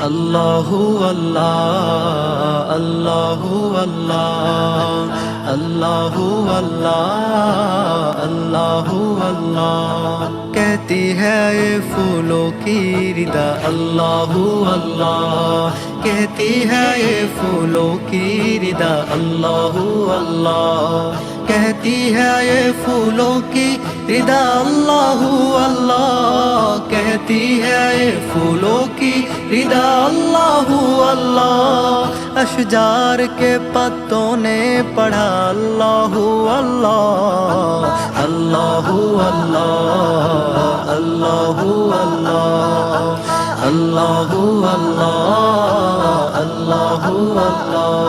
अल्लाहु अल्लाह अल्लाहु अल्लाह अल्लाहु अल्लाह अल्लाहु अल्लाह। कहती है ये फूलों की रिदा अल्लाहु अल्लाह, कहती है ये फूलों की रिदा अल्लाहु अल्लाह, कहती है ये फूलों की रिदा अल्लाहु अल्लाह, कहती है ये फूलों की रिदा अल्लाहु अल्लाह। अशजार के पत्तों ने पढ़ा अल्लाहु अल्लाह अल्लाहु अल्लाह अल्लाहु अल्लाह अल्लाहु अल्लाह अल्लाहु अल्लाह।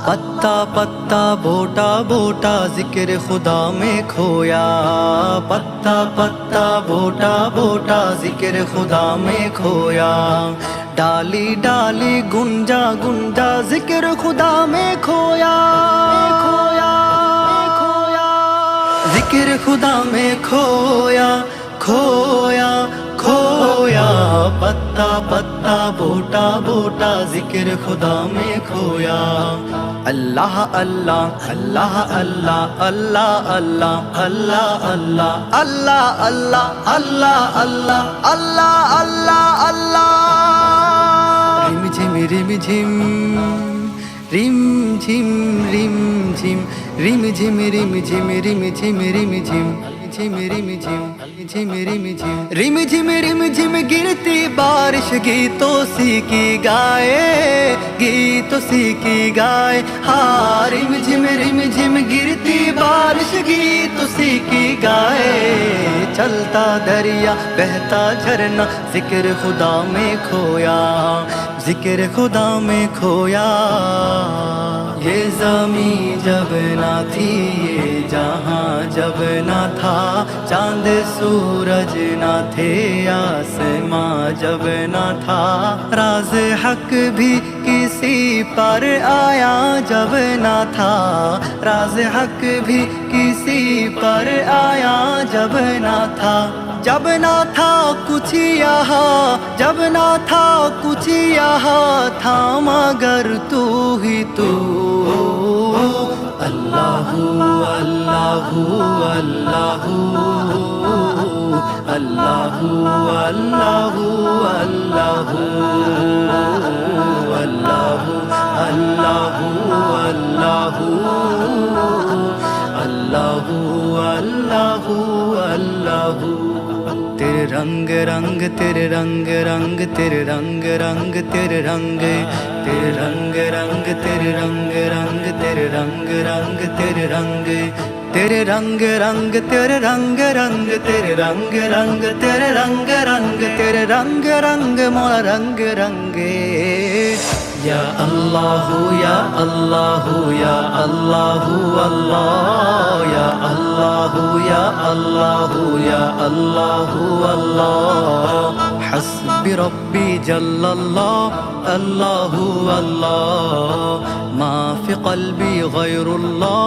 पत्ता पत्ता बोटा बोटा जिक्र खुदा में खोया, पत्ता पत्ता बोटा बोटा जिक्र खुदा में खोया। डाली डाली गुंजा गुंजा जिक्र खुदा में खोया, खोया खोया जिक्र खुदा में खोया खोया खोया। पत्ता पत्ता बोटा बोटा जिक्र खुदा में खोया। अल्लाह अल्लाह अल्लाह अल्लाह अल्लाह अल्लाह अल्लाह अल्लाह अल्लाह अल्लाह अल्लाह अल्लाह अल्लाह अल्लाह अल्लाह। रिम झिम रिम झिम रिम झिम रिम झिम रिम झिम रिम झिम रिम झिम रिम झिम झिम रिम झिम झिम रिम झिम रिम झिम रिम झिम गिरती बारिश गीतों सी की गाए, गीतों सी की गाए। हाँ रिम झिम गिरती बारिश गीतों सी की गाए। चलता दरिया बहता झरना जिक्र खुदा में खोया, जिक्र खुदा में खोया। ये ज़मी जब ना थी ये जहां जब ना था, चांद सूरज ना थे आसमां जब ना था। राज हक भी किसी पर आया जब ना था, राज हक भी किसी पर आया जब ना था। जब ना था कुछ यहाँ, जब ना था कुछ यहाँ था मगर तू ही तू। अल्लाहु अल्लाहु अल्लाहु अल्लाहु अल्लाहु अल्लाहु अल्लाहु अल्लाहु अल्लाहु अल्लाहु अल्लाहु। तेरे रंग रंग तेरे रंग रंग तेरे रंग रंग तेरे रंग, तेरे रंग रंग तेरे रंग रंग तेरे रंग रंग तेरे रंग, तेरे रंग रंग तेरे रंग रंग तेरे रंग रंग तेरे रंग रंग तेरे रंग रंग मोरा रंग रंगे। या अल्लाहु या अल्लाहु या अल्लाहु अल्लाह या अल्लाहु या अल्लाहु या अल्लाहु अल्लाह। हस्बी रब्बी जल्लल्लाह अल्लाहु अल्लाह, मा फी क़ल्बी गैरुल्लाह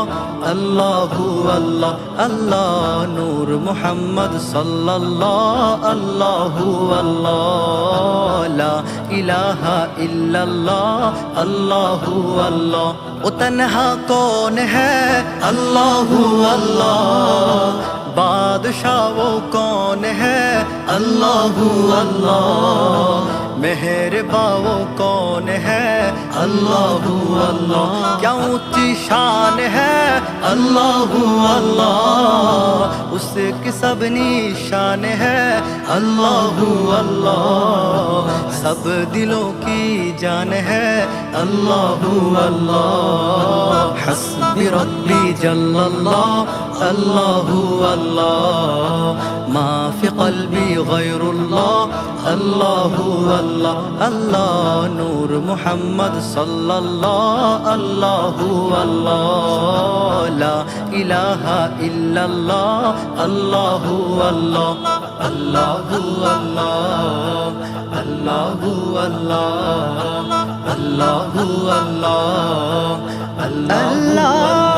अल्लाहु अल्लाह अल्लाह। नूर मुहम्मद सल्लल्लाह अल्लाहु अल्लाह, ला इलाहा इल्लल्लाह अल्लाहु अल्लाह। वो तन्हा कौन है अल्लाहु अल्लाह, बादशाह वो कौन है अल्लाहु अल्लाह। मेहरबा वो कौन है अल्लाहु अल्लाह, क्या ऊंची शान है अल्लाहु अल्लाह। उसकी सब निशान है अल्लाहु अल्लाह, सब दिलों की जान है अल्लाहु अल्लाह। हस्बी रब्बी जल्लल्लाह अल्लाहु अल्लाह, मा फी क़ल्बी गैरुल्लाह अल्लाहु अल्लाह अल्लाह। नूर मुहम्मद सल्लल्लाह अल्लाहु अल्लाह, ला इलाहा इल्लल्लाह अल्लाहु अल्लाह। अल्लाहु अल्लाह अल्लाहु अल्लाह अल्लाहु अल्लाह अल्लाह।